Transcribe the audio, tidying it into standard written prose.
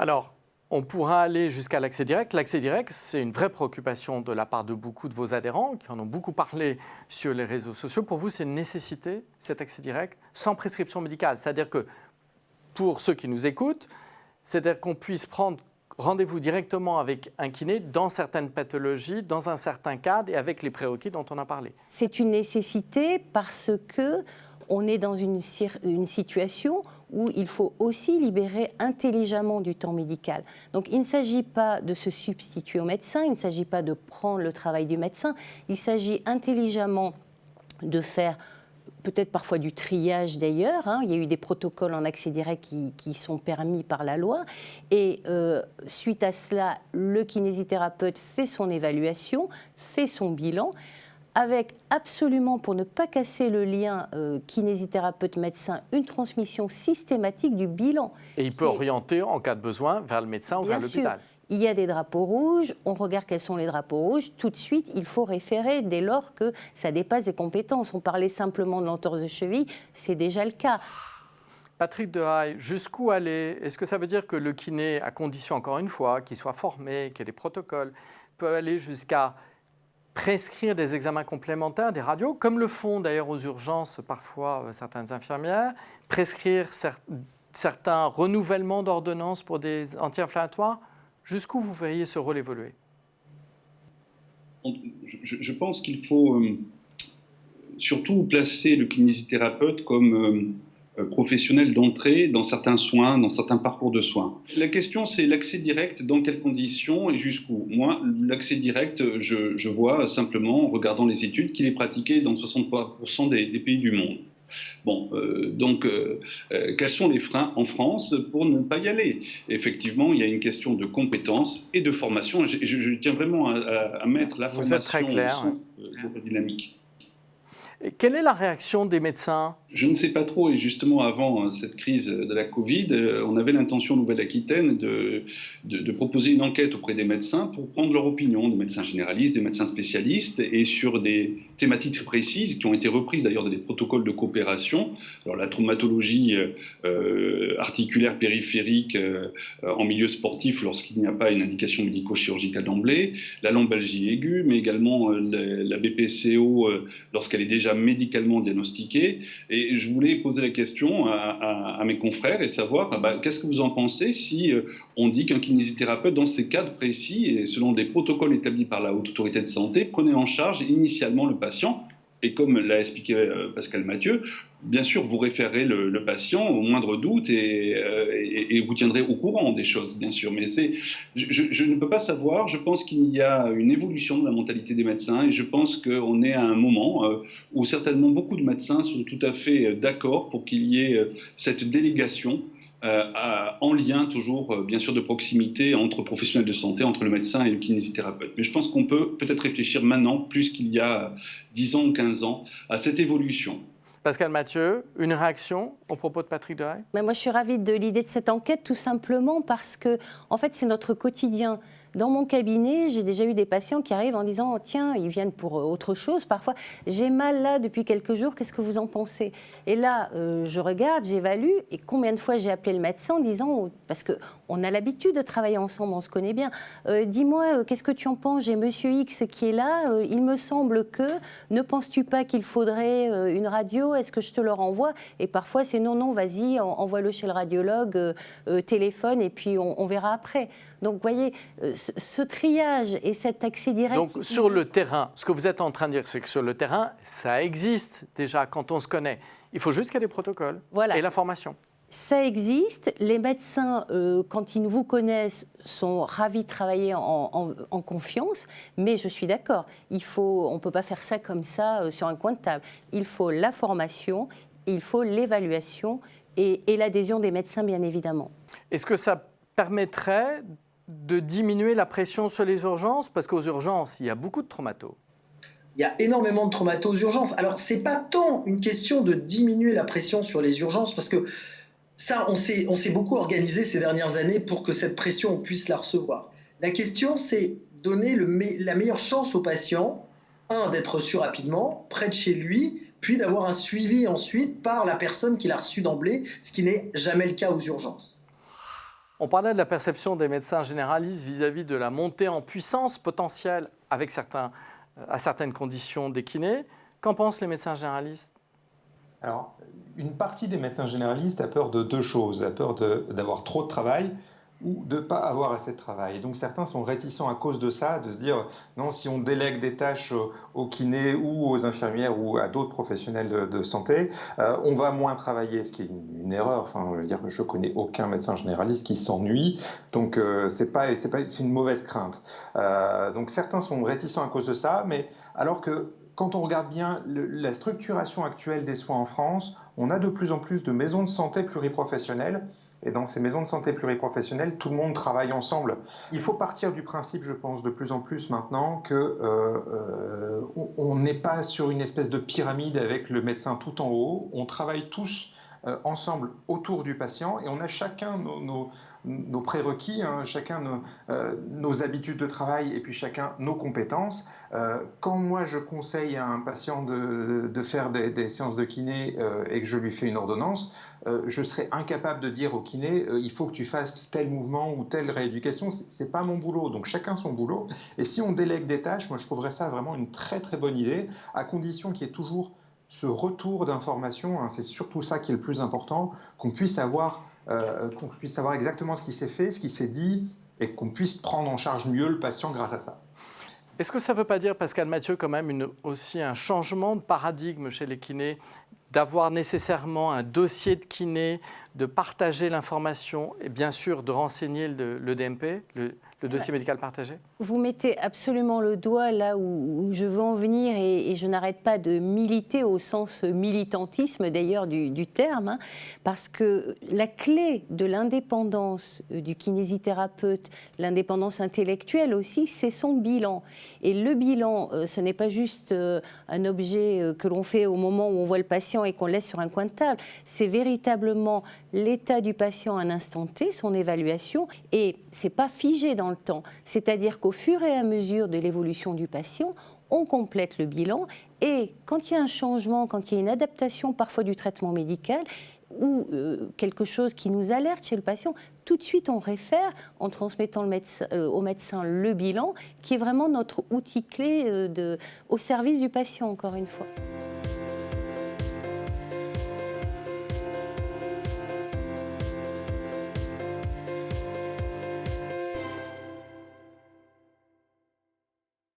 Alors, on pourra aller jusqu'à l'accès direct. L'accès direct, c'est une vraie préoccupation de la part de beaucoup de vos adhérents qui en ont beaucoup parlé sur les réseaux sociaux. Pour vous, c'est une nécessité, cet accès direct, sans prescription médicale. C'est-à-dire que, pour ceux qui nous écoutent, c'est-à-dire qu'on puisse prendre rendez-vous directement avec un kiné dans certaines pathologies, dans un certain cadre et avec les prérequis dont on a parlé. C'est une nécessité parce que on est dans une situation où il faut aussi libérer intelligemment du temps médical. Donc il ne s'agit pas de se substituer au médecin, il ne s'agit pas de prendre le travail du médecin, il s'agit intelligemment de faire peut-être parfois du triage d'ailleurs, il y a eu des protocoles en accès direct qui sont permis par la loi, et suite à cela, le kinésithérapeute fait son évaluation, fait son bilan, avec absolument, pour ne pas casser le lien kinésithérapeute-médecin, une transmission systématique du bilan. Et il peut orienter, en cas de besoin, vers le médecin ou vers l'hôpital. Il y a des drapeaux rouges, on regarde quels sont les drapeaux rouges, tout de suite il faut référer dès lors que ça dépasse des compétences. On parlait simplement de l'entorse de cheville, c'est déjà le cas. Patrick Dehaye, jusqu'où aller? Est-ce que ça veut dire que le kiné, à condition encore une fois qu'il soit formé, qu'il y ait des protocoles, peut aller jusqu'à prescrire des examens complémentaires, des radios, comme le font d'ailleurs aux urgences parfois certaines infirmières, prescrire certains renouvellements d'ordonnances pour des anti-inflammatoires? Jusqu'où vous verriez ce rôle évoluer? Je pense qu'il faut surtout placer le kinésithérapeute comme professionnel d'entrée dans certains soins, dans certains parcours de soins. La question, c'est l'accès direct, dans quelles conditions et jusqu'où. Moi, l'accès direct, je vois simplement, en regardant les études, qu'il est pratiqué dans 63% des pays du monde. Bon, donc, quels sont les freins en France pour ne pas y aller? Effectivement, il y a une question de compétences et de formation. Je tiens vraiment à mettre la formation très clair, au centre de la dynamique. Et quelle est la réaction des médecins? Je ne sais pas trop, et justement avant cette crise de la Covid, on avait l'intention Nouvelle-Aquitaine de proposer une enquête auprès des médecins pour prendre leur opinion, des médecins généralistes, des médecins spécialistes, et sur des thématiques précises qui ont été reprises d'ailleurs dans des protocoles de coopération. Alors la traumatologie articulaire périphérique en milieu sportif lorsqu'il n'y a pas une indication médico-chirurgicale d'emblée, la lombalgie aiguë, mais également la BPCO lorsqu'elle est déjà médicalement diagnostiquée. Et je voulais poser la question à mes confrères et savoir qu'est-ce que vous en pensez si on dit qu'un kinésithérapeute, dans ces cadres précis et selon des protocoles établis par la Haute Autorité de Santé, prenait en charge initialement le patient. Et comme l'a expliqué Pascal Mathieu, bien sûr, vous référez le patient au moindre doute et vous tiendrez au courant des choses, bien sûr. Mais je ne peux pas savoir. Je pense qu'il y a une évolution de la mentalité des médecins et je pense qu'on est à un moment où certainement beaucoup de médecins sont tout à fait d'accord pour qu'il y ait cette délégation en lien toujours, bien sûr, de proximité entre professionnels de santé, entre le médecin et le kinésithérapeute. Mais je pense qu'on peut peut-être réfléchir maintenant, plus qu'il y a 10 ans ou 15 ans, à cette évolution. Pascal Mathieu, une réaction au propos de Patrick Dehaye? Mais moi, je suis ravie de l'idée de cette enquête, tout simplement parce que, en fait, c'est notre quotidien. Dans mon cabinet, j'ai déjà eu des patients qui arrivent en disant « Tiens, ils viennent pour autre chose. Parfois, j'ai mal là depuis quelques jours, qu'est-ce que vous en pensez ?» Et là, je regarde, j'évalue, et combien de fois j'ai appelé le médecin en disant, parce qu'on a l'habitude de travailler ensemble, on se connaît bien, « Dis-moi, qu'est-ce que tu en penses? J'ai monsieur X qui est là, il me semble que, ne penses-tu pas qu'il faudrait une radio? Est-ce que je te le renvoie ?» Et parfois, c'est « Non, non, vas-y, envoie-le chez le radiologue, téléphone, et puis on verra après. » Donc, vous voyez, ce triage et cet accès direct... Donc, sur le terrain, ce que vous êtes en train de dire, c'est que sur le terrain, ça existe déjà quand on se connaît. Il faut juste qu'il y ait des protocoles et la formation. Ça existe. Les médecins, quand ils vous connaissent, sont ravis de travailler en confiance. Mais je suis d'accord, on ne peut pas faire ça comme ça sur un coin de table. Il faut la formation, il faut l'évaluation et l'adhésion des médecins, bien évidemment. Est-ce que ça permettrait de diminuer la pression sur les urgences? Parce qu'aux urgences, il y a beaucoup de traumatos. Il y a énormément de traumatos aux urgences. Alors, ce n'est pas tant une question de diminuer la pression sur les urgences, parce que ça, on s'est beaucoup organisé ces dernières années pour que cette pression, on puisse la recevoir. La question, c'est donner la meilleure chance au patient, d'être reçu rapidement, près de chez lui, puis d'avoir un suivi ensuite par la personne qui l'a reçu d'emblée, ce qui n'est jamais le cas aux urgences. On parlait de la perception des médecins généralistes vis-à-vis de la montée en puissance potentielle avec à certaines conditions des kinés. Qu'en pensent les médecins généralistes? Alors, une partie des médecins généralistes a peur de deux choses, a peur d'avoir trop de travail ou de ne pas avoir assez de travail. Et donc certains sont réticents à cause de ça, de se dire non, si on délègue des tâches aux kinés ou aux infirmières ou à d'autres professionnels de santé, on va moins travailler, ce qui est une erreur. Enfin, je veux dire que je connais aucun médecin généraliste qui s'ennuie, donc c'est une mauvaise crainte. Donc certains sont réticents à cause de ça, mais alors que quand on regarde bien la structuration actuelle des soins en France, on a de plus en plus de maisons de santé pluriprofessionnelles. Et dans ces maisons de santé pluriprofessionnelles, tout le monde travaille ensemble. Il faut partir du principe, je pense, de plus en plus maintenant qu'on n'est pas sur une espèce de pyramide avec le médecin tout en haut. On travaille tous ensemble autour du patient et on a chacun nos prérequis, hein, chacun nos habitudes de travail et puis chacun nos compétences. Quand moi je conseille à un patient de faire des séances de kiné et que je lui fais une ordonnance, je serais incapable de dire au kiné il faut que tu fasses tel mouvement ou telle rééducation. C'est pas mon boulot, donc chacun son boulot. Et si on délègue des tâches, moi je trouverais ça vraiment une très très bonne idée, à condition qu'il y ait toujours ce retour d'information, hein, c'est surtout ça qui est le plus important, qu'on puisse savoir exactement ce qui s'est fait, ce qui s'est dit, et qu'on puisse prendre en charge mieux le patient grâce à ça. Est-ce que ça ne veut pas dire, Pascal Mathieu, quand même aussi un changement de paradigme chez les kinés, d'avoir nécessairement un dossier de kiné, de partager l'information et bien sûr de renseigner le DMP, le dossier médical partagé? Vous mettez absolument le doigt là où je veux en venir et je n'arrête pas de militer au sens militantisme d'ailleurs du terme, hein, parce que la clé de l'indépendance du kinésithérapeute, l'indépendance intellectuelle aussi, c'est son bilan. Et le bilan, ce n'est pas juste un objet que l'on fait au moment où on voit le patient et qu'on laisse sur un coin de table, c'est véritablement l'état du patient à un instant T, son évaluation, et c'est pas figé dans le temps. C'est-à-dire qu'au fur et à mesure de l'évolution du patient, on complète le bilan et quand il y a un changement, quand il y a une adaptation parfois du traitement médical ou quelque chose qui nous alerte chez le patient, tout de suite on réfère en transmettant au médecin le bilan qui est vraiment notre outil clé au service du patient, encore une fois.